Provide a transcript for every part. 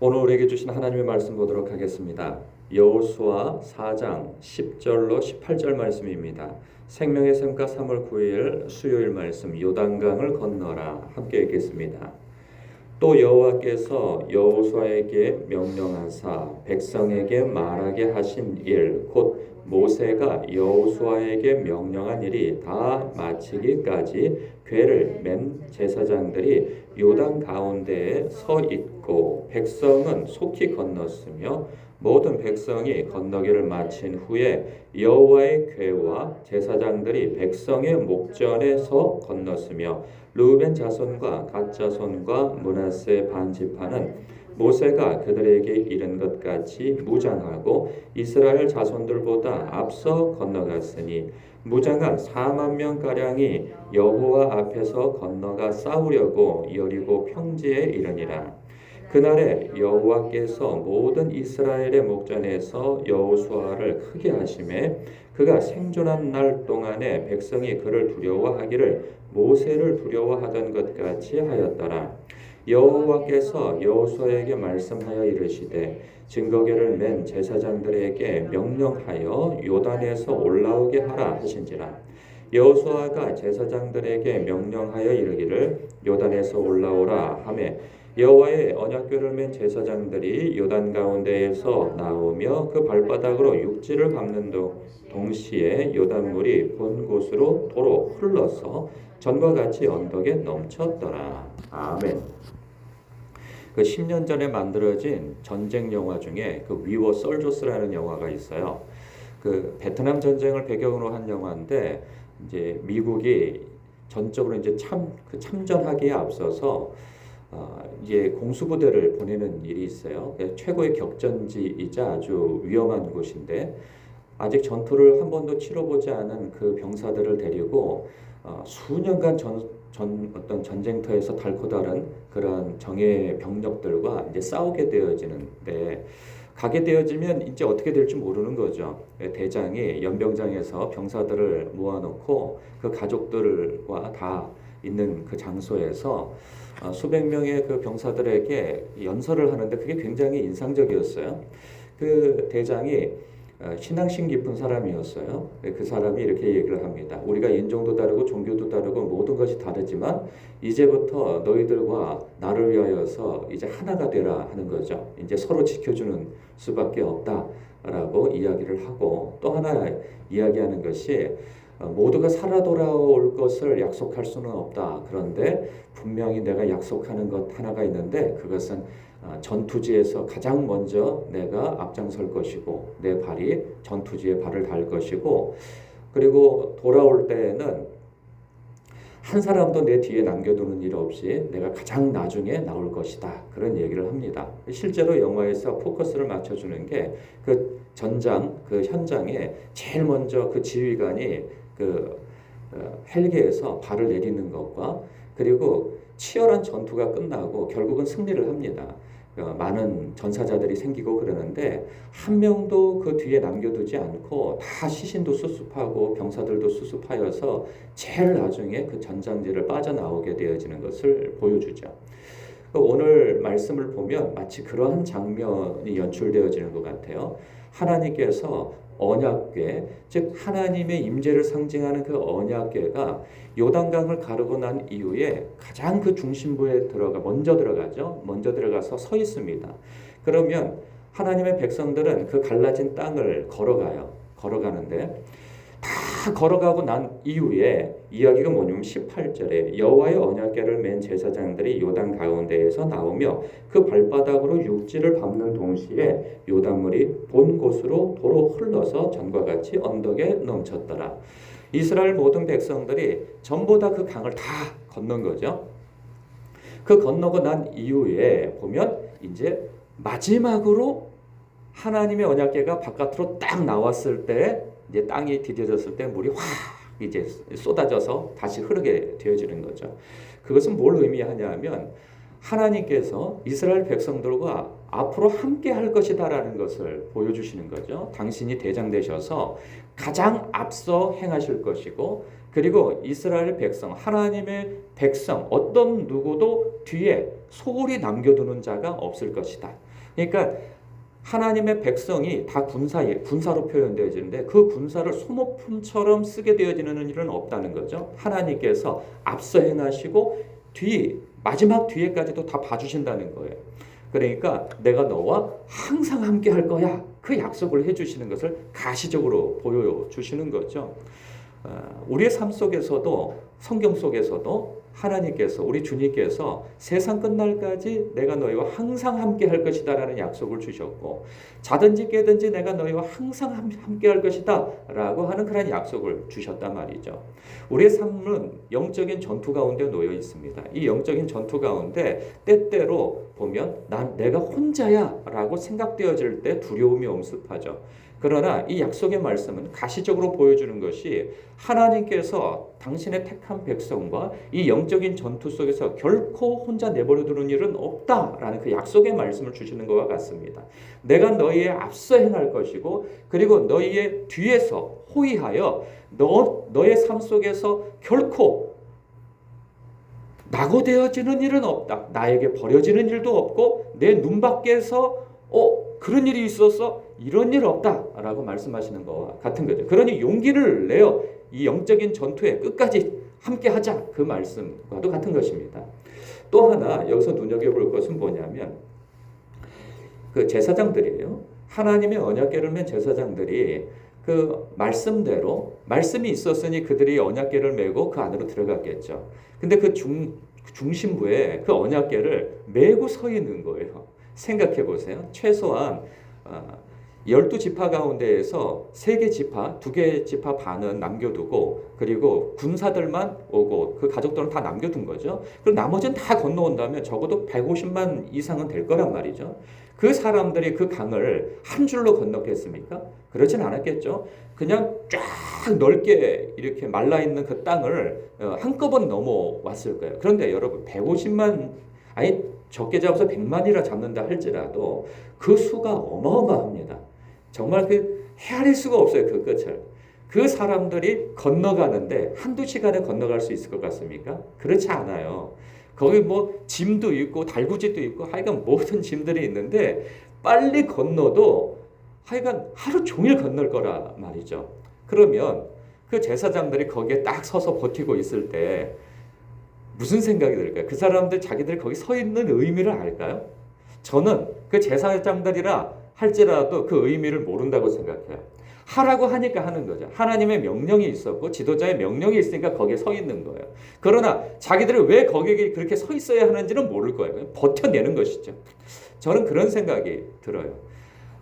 오늘 우리에게 주신 하나님의 말씀 보도록 하겠습니다. 여호수아 4장 10절로 18절 말씀입니다. 생명의 샘과 3월 9일 수요일 말씀 요단강을 건너라 함께 읽겠습니다. 또 여호와께서 여호수아에게 명령하사 백성에게 말하게 하신 일 곧 모세가 여호수아에게 명령한 일이 다 마치기까지 궤를 맨 제사장들이 요단 가운데에 서 있고 백성은 속히 건넜으며 모든 백성이 건너기를 마친 후에 여호와의 궤와 제사장들이 백성의 목전에 서 건넜으며 르우벤 자손과 갓 자손과 므낫세 반 지파는 모세가 그들에게 이른 것 같이 무장하고 이스라엘 자손들보다 앞서 건너갔으니 무장한 4만 명가량이 여호와 앞에서 건너가 싸우려고 여리고 평지에 이르니라. 그날에 여호와께서 모든 이스라엘의 목전에서 여호수아를 크게 하심에 그가 생존한 날 동안에 백성이 그를 두려워하기를 모세를 두려워하던 것 같이 하였더라. 여호와께서 여호수아에게 말씀하여 이르시되 증거궤를 맨 제사장들에게 명령하여 요단에서 올라오게 하라 하신지라. 여호수아가 제사장들에게 명령하여 이르기를 요단에서 올라오라 하매 여호와의 언약궤를 맨 제사장들이 요단 가운데에서 나오며 그 발바닥으로 육지를 밟는 동시에 요단물이 본 곳으로 도로 흘러서 전과 같이 언덕에 넘쳤더라. 아멘. 그 10년 전에 만들어진 전쟁 영화 중에 그 위워 솔저스라는 영화가 있어요. 그 베트남 전쟁을 배경으로 한 영화인데 이제 미국이 전적으로 이제 참전하기에 앞서서 이제 공수부대를 보내는 일이 있어요. 최고의 격전지이자 아주 위험한 곳인데 아직 전투를 한 번도 치러보지 않은 그 병사들을 데리고 수년간 어떤 전쟁터에서 닳고 다른 그런 정예 병력들과 이제 싸우게 되어지는데 가게 되어지면 이제 어떻게 될지 모르는 거죠. 대장이 연병장에서 병사들을 모아놓고 그 가족들과 다 있는 그 장소에서 수백 명의 그 병사들에게 연설을 하는데 그게 굉장히 인상적이었어요. 그 대장이 신앙심 깊은 사람이었어요. 그 사람이 이렇게 얘기를 합니다. 우리가 인종도 다르고 종교도 다르고 모든 것이 다르지만 이제부터 너희들과 나를 위하여서 이제 하나가 되라 하는 거죠. 이제 서로 지켜주는 수밖에 없다라고 이야기를 하고 또 하나 이야기하는 것이 모두가 살아 돌아올 것을 약속할 수는 없다. 그런데 분명히 내가 약속하는 것 하나가 있는데 그것은 전투지에서 가장 먼저 내가 앞장설 것이고 내 발이 전투지에 발을 달 것이고 그리고 돌아올 때에는 한 사람도 내 뒤에 남겨두는 일 없이 내가 가장 나중에 나올 것이다. 그런 얘기를 합니다. 실제로 영화에서 포커스를 맞춰주는 게 그 전장, 그 현장에 제일 먼저 그 지휘관이 그 헬기에서 발을 내리는 것과 그리고 치열한 전투가 끝나고 결국은 승리를 합니다. 많은 전사자들이 생기고 그러는데 한 명도 그 뒤에 남겨두지 않고 다 시신도 수습하고 병사들도 수습하여서 제일 나중에 그 전장지를 빠져나오게 되어지는 것을 보여주죠. 오늘 말씀을 보면 마치 그러한 장면이 연출되어지는 것 같아요. 하나님께서 언약궤, 즉 하나님의 임재를 상징하는 그 언약궤가 요단강을 가르고 난 이후에 가장 그 중심부에 먼저 들어가죠. 먼저 들어가서 서 있습니다. 그러면 하나님의 백성들은 그 갈라진 땅을 걸어가는데 다 걸어가고 난 이후에 이야기가 뭐냐면 18절에 여호와의 언약궤를 맨 제사장들이 요단 가운데에서 나오며 그 발바닥으로 육지를 밟는 동시에 요단물이 본 곳으로 도로 흘러서 전과 같이 언덕에 넘쳤더라. 이스라엘 모든 백성들이 전부 다 그 강을 다 건넌 거죠. 그 건너고 난 이후에 보면 이제 마지막으로 하나님의 언약궤가 바깥으로 딱 나왔을 때 이제 땅이 디뎌졌을 때 물이 확 이제 쏟아져서 다시 흐르게 되어지는 거죠. 그것은 뭘 의미하냐면 하나님께서 이스라엘 백성들과 앞으로 함께 할 것이다라는 것을 보여주시는 거죠. 당신이 대장 되셔서 가장 앞서 행하실 것이고, 그리고 이스라엘 백성, 하나님의 백성 어떤 누구도 뒤에 소홀히 남겨두는 자가 없을 것이다. 그러니까 하나님의 백성이 다 군사로 표현되어지는데 그 군사를 소모품처럼 쓰게 되어지는 일은 없다는 거죠. 하나님께서 앞서 행하시고 마지막 뒤에까지도 다 봐주신다는 거예요. 그러니까 내가 너와 항상 함께 할 거야. 그 약속을 해주시는 것을 가시적으로 보여주시는 거죠. 우리의 삶 속에서도, 성경 속에서도 하나님께서, 우리 주님께서 세상 끝날까지 내가 너희와 항상 함께 할 것이다 라는 약속을 주셨고, 자든지 깨든지 내가 너희와 항상 함께 할 것이다 라고 하는 그런 약속을 주셨단 말이죠. 우리의 삶은 영적인 전투 가운데 놓여 있습니다. 이 영적인 전투 가운데 때때로 보면 내가 혼자야 라고 생각되어질 때 두려움이 엄습하죠. 그러나 이 약속의 말씀은 가시적으로 보여주는 것이 하나님께서 당신의 택한 백성과 이 영적인 전투 속에서 결코 혼자 내버려 두는 일은 없다라는 그 약속의 말씀을 주시는 것과 같습니다. 내가 너희의 앞서 행할 것이고, 그리고 너희의 뒤에서 호위하여 너의 삶 속에서 결코 낙오되어지는 일은 없다. 나에게 버려지는 일도 없고 내 눈 밖에서 그런 일이 있어서 이런 일 없다라고 말씀하시는 것과 같은 거죠. 그러니 용기를 내어 이 영적인 전투에 끝까지 함께 하자, 그 말씀과도 같은 것입니다. 또 하나 여기서 눈여겨볼 것은 뭐냐면 그 제사장들이에요. 하나님의 언약궤를 맨 제사장들이 그 말씀대로, 말씀이 있었으니 그들이 언약궤를 메고 그 안으로 들어갔겠죠. 근데 그 중심부에 그 언약궤를 메고 서 있는 거예요. 생각해 보세요. 최소한 12지파 가운데에서 3개 지파, 2개 지파 반은 남겨두고, 그리고 군사들만 오고 그 가족들은 다 남겨둔 거죠. 그럼 나머지는 다 건너온다면 적어도 150만 이상은 될 거란 말이죠. 그 사람들이 그 강을 한 줄로 건너겠습니까? 그러진 않았겠죠. 그냥 쫙 넓게 이렇게 말라있는 그 땅을 한꺼번에 넘어왔을 거예요. 그런데 여러분 150만, 아니 적게 잡아서 100만이라 잡는다 할지라도 그 수가 어마어마합니다. 정말 헤아릴 수가 없어요. 그 끝을. 그 사람들이 건너가는데 한두 시간에 건너갈 수 있을 것 같습니까? 그렇지 않아요. 거기 뭐 짐도 있고 달구지도 있고 하여간 모든 짐들이 있는데 빨리 건너도 하여간 하루 종일 건널 거라 말이죠. 그러면 그 제사장들이 거기에 딱 서서 버티고 있을 때 무슨 생각이 들까요? 그 사람들 자기들이 거기 서 있는 의미를 알까요? 저는 그 제사장들이라 할지라도 그 의미를 모른다고 생각해요. 하라고 하니까 하는 거죠. 하나님의 명령이 있었고 지도자의 명령이 있으니까 거기에 서 있는 거예요. 그러나 자기들이 왜 거기에 그렇게 서 있어야 하는지는 모를 거예요. 버텨내는 것이죠. 저는 그런 생각이 들어요.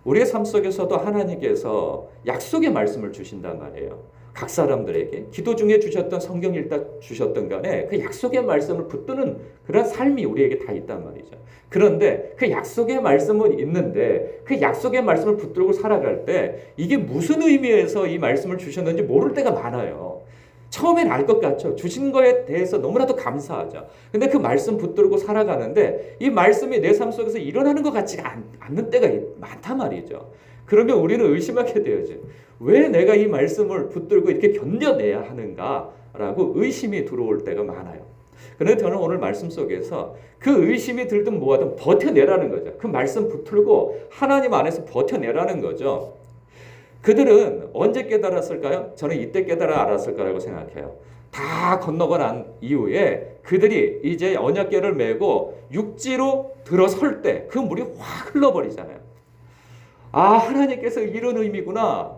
우리의 삶 속에서도 하나님께서 약속의 말씀을 주신단 말이에요. 각 사람들에게 기도 중에 주셨던, 성경 읽다 주셨던 간에 그 약속의 말씀을 붙드는 그런 삶이 우리에게 다 있단 말이죠. 그런데 그 약속의 말씀은 있는데 그 약속의 말씀을 붙들고 살아갈 때 이게 무슨 의미에서 이 말씀을 주셨는지 모를 때가 많아요. 처음엔 알 것 같죠. 주신 거에 대해서 너무나도 감사하죠. 근데 그 말씀 붙들고 살아가는데 이 말씀이 내 삶 속에서 일어나는 것 같지가 않는 때가 많단 말이죠. 그러면 우리는 의심하게 되어져. 왜 내가 이 말씀을 붙들고 이렇게 견뎌내야 하는가라고 의심이 들어올 때가 많아요. 그런데 저는 오늘 말씀 속에서 그 의심이 들든 뭐하든 버텨내라는 거죠. 그 말씀 붙들고 하나님 안에서 버텨내라는 거죠. 그들은 언제 깨달았을까요? 저는 이때 깨달아 알았을 거라고 생각해요. 다 건너고 난 이후에 그들이 이제 언약궤를 메고 육지로 들어설 때 그 물이 확 흘러버리잖아요. 아, 하나님께서 이런 의미구나.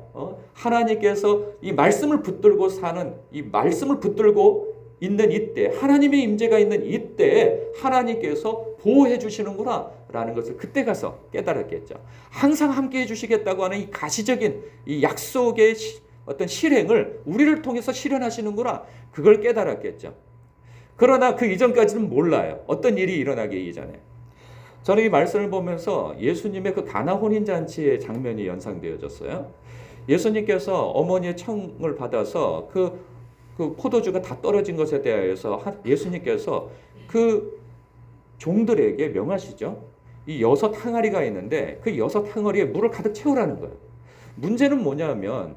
하나님께서 이 말씀을 붙들고 사는, 이 말씀을 붙들고 있는 이때, 하나님의 임재가 있는 이때 하나님께서 보호해 주시는구나 라는 것을 그때 가서 깨달았겠죠. 항상 함께 해주시겠다고 하는 이 가시적인 이 약속의 어떤 실행을 우리를 통해서 실현하시는구나, 그걸 깨달았겠죠. 그러나 그 이전까지는 몰라요. 어떤 일이 일어나기 이전에. 저는 이 말씀을 보면서 예수님의 그 가나 혼인잔치의 장면이 연상되어졌어요. 예수님께서 어머니의 청을 받아서 그 포도주가 다 떨어진 것에 대하여서 예수님께서 그 종들에게 명하시죠. 이 6항아리가 있는데 그 6항아리에 물을 가득 채우라는 거예요. 문제는 뭐냐면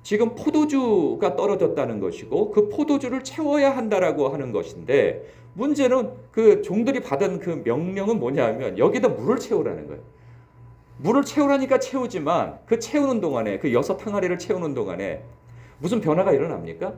지금 포도주가 떨어졌다는 것이고 그 포도주를 채워야 한다라고 하는 것인데, 문제는 그 종들이 받은 그 명령은 뭐냐면 여기다 물을 채우라는 거예요. 물을 채우라니까 채우지만 그 채우는 동안에, 그 6항아리를 채우는 동안에 무슨 변화가 일어납니까?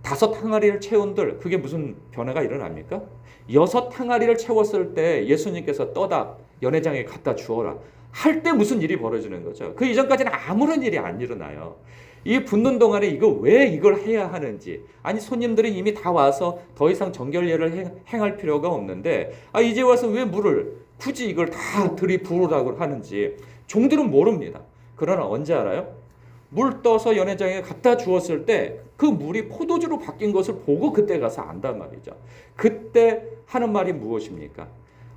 5항아리를 채운들 그게 무슨 변화가 일어납니까? 6항아리를 채웠을 때 예수님께서 떠다 연회장에 갖다 주어라 할 때 무슨 일이 벌어지는 거죠? 그 이전까지는 아무런 일이 안 일어나요. 이 붓는 동안에 왜 이걸 해야 하는지, 아니 손님들이 이미 다 와서 더 이상 정결례를 행할 필요가 없는데 이제 와서 왜 물을 굳이 이걸 다 들이부으라고 하는지 종들은 모릅니다. 그러나 언제 알아요? 물 떠서 연회장에 갖다 주었을 때 그 물이 포도주로 바뀐 것을 보고 그때 가서 안단 말이죠. 그때 하는 말이 무엇입니까?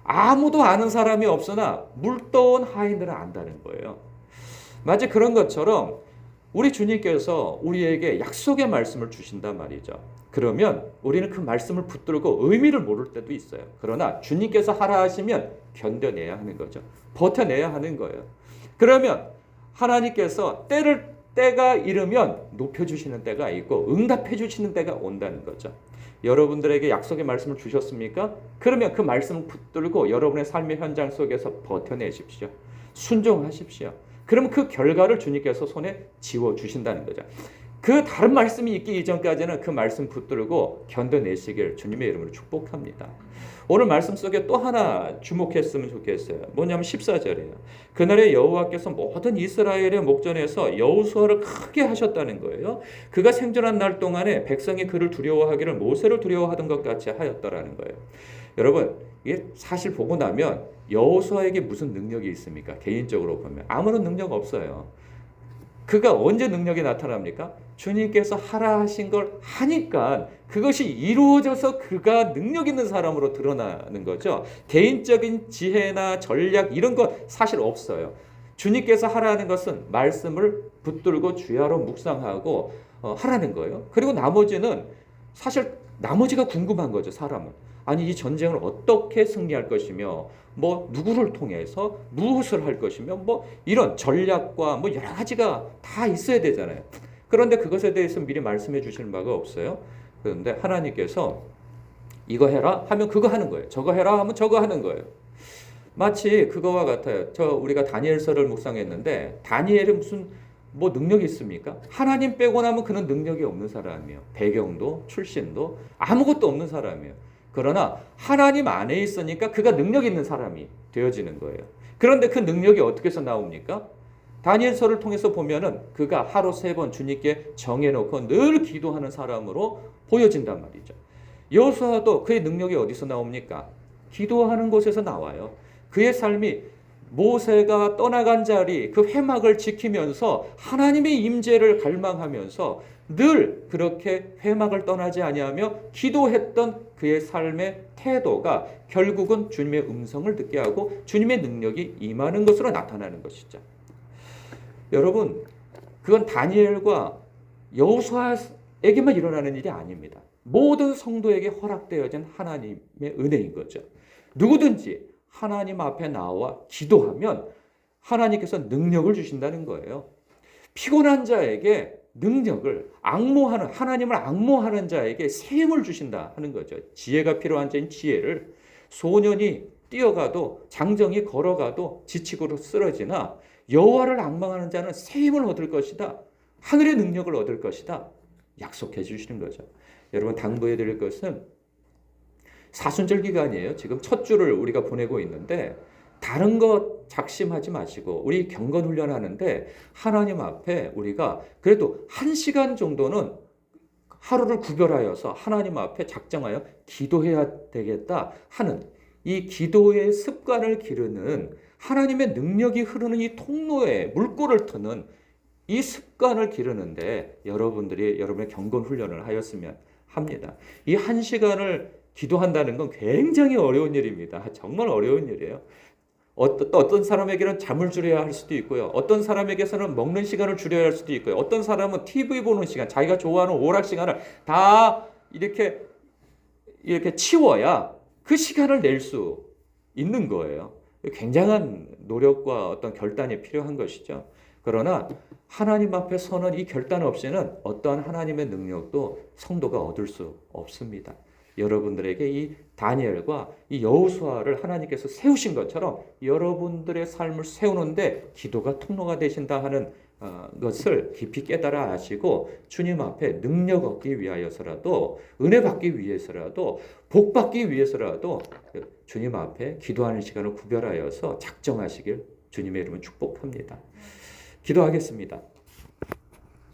아무도 아는 사람이 없으나 물 떠온 하인들은 안다는 거예요. 마치 그런 것처럼 우리 주님께서 우리에게 약속의 말씀을 주신단 말이죠. 그러면 우리는 그 말씀을 붙들고 의미를 모를 때도 있어요. 그러나 주님께서 하라 하시면 견뎌내야 하는 거죠. 버텨내야 하는 거예요. 그러면 하나님께서 때가 이르면 높여주시는 때가 있고 응답해 주시는 때가 온다는 거죠. 여러분들에게 약속의 말씀을 주셨습니까? 그러면 그 말씀을 붙들고 여러분의 삶의 현장 속에서 버텨내십시오. 순종하십시오. 그러면 그 결과를 주님께서 손에 쥐어주신다는 거죠. 그 다른 말씀이 있기 이전까지는 그 말씀 붙들고 견뎌내시길 주님의 이름으로 축복합니다. 오늘 말씀 속에 또 하나 주목했으면 좋겠어요. 뭐냐면 14절이에요. 그날에 여호와께서 모든 이스라엘의 목전에서 여호수아를 크게 하셨다는 거예요. 그가 생존한 날 동안에 백성이 그를 두려워하기를 모세를 두려워하던 것 같이 하였더라는 거예요. 여러분, 이게 사실 보고 나면 여호수아에게 무슨 능력이 있습니까? 개인적으로 보면 아무런 능력 없어요. 그가 언제 능력이 나타납니까? 주님께서 하라 하신 걸 하니까 그것이 이루어져서 그가 능력 있는 사람으로 드러나는 거죠. 개인적인 지혜나 전략 이런 거 사실 없어요. 주님께서 하라는 것은 말씀을 붙들고 주야로 묵상하고 하라는 거예요. 그리고 나머지는 사실 나머지가 궁금한 거죠. 사람은. 아니 이 전쟁을 어떻게 승리할 것이며 누구를 통해서 무엇을 할 것이며 이런 전략과 여러 가지가 다 있어야 되잖아요. 그런데 그것에 대해서 미리 말씀해 주실 바가 없어요. 그런데 하나님께서 이거 해라 하면 그거 하는 거예요. 저거 해라 하면 저거 하는 거예요. 마치 그거와 같아요. 우리가 다니엘서를 묵상했는데 다니엘이 무슨 능력이 있습니까? 하나님 빼고 나면 그는 능력이 없는 사람이에요. 배경도 출신도 아무것도 없는 사람이에요. 그러나 하나님 안에 있으니까 그가 능력 있는 사람이 되어지는 거예요. 그런데 그 능력이 어떻게 해서 나옵니까? 다니엘서를 통해서 보면은 그가 하루 3번 주님께 정해놓고 늘 기도하는 사람으로 보여진단 말이죠. 여호수아도 그의 능력이 어디서 나옵니까? 기도하는 곳에서 나와요. 그의 삶이 모세가 떠나간 자리 그 회막을 지키면서 하나님의 임재를 갈망하면서 늘 그렇게 회막을 떠나지 아니하며 기도했던 그의 삶의 태도가 결국은 주님의 음성을 듣게 하고 주님의 능력이 임하는 것으로 나타나는 것이죠. 여러분, 그건 다니엘과 여호수아에게만 일어나는 일이 아닙니다. 모든 성도에게 허락되어진 하나님의 은혜인 거죠. 누구든지 하나님 앞에 나와 기도하면 하나님께서 능력을 주신다는 거예요. 피곤한 자에게 능력을 하나님을 앙모하는 자에게 새 힘을 주신다 하는 거죠. 지혜가 필요한 자인 지혜를, 소년이 뛰어가도 장정이 걸어가도 지치고 쓰러지나 여호와를 앙망하는 자는 새 힘을 얻을 것이다. 하늘의 능력을 얻을 것이다. 약속해 주시는 거죠. 여러분 당부해 드릴 것은 사순절 기간이에요. 지금 첫 주를 우리가 보내고 있는데 다른 것 작심하지 마시고 우리 경건 훈련하는데 하나님 앞에 우리가 그래도 1시간 정도는 하루를 구별하여서 하나님 앞에 작정하여 기도해야 되겠다 하는 이 기도의 습관을 기르는 하나님의 능력이 흐르는 이 통로에 물꼬를 트는 이 습관을 기르는데 여러분의 경건 훈련을 하였으면 합니다. 이 1시간을 기도한다는 건 굉장히 어려운 일입니다. 정말 어려운 일이에요. 어떤 사람에게는 잠을 줄여야 할 수도 있고요. 어떤 사람에게서는 먹는 시간을 줄여야 할 수도 있고요. 어떤 사람은 TV 보는 시간, 자기가 좋아하는 오락 시간을 다 이렇게 치워야 그 시간을 낼 수 있는 거예요. 굉장한 노력과 어떤 결단이 필요한 것이죠. 그러나 하나님 앞에 서는 이 결단 없이는 어떠한 하나님의 능력도 성도가 얻을 수 없습니다. 여러분들에게 이 다니엘과 이 여호수아를 하나님께서 세우신 것처럼 여러분들의 삶을 세우는데 기도가 통로가 되신다 하는 것을 깊이 깨달아 아시고 주님 앞에 능력 얻기 위하여서라도, 은혜 받기 위해서라도, 복 받기 위해서라도 주님 앞에 기도하는 시간을 구별하여서 작정하시길 주님의 이름으로 축복합니다. 기도하겠습니다.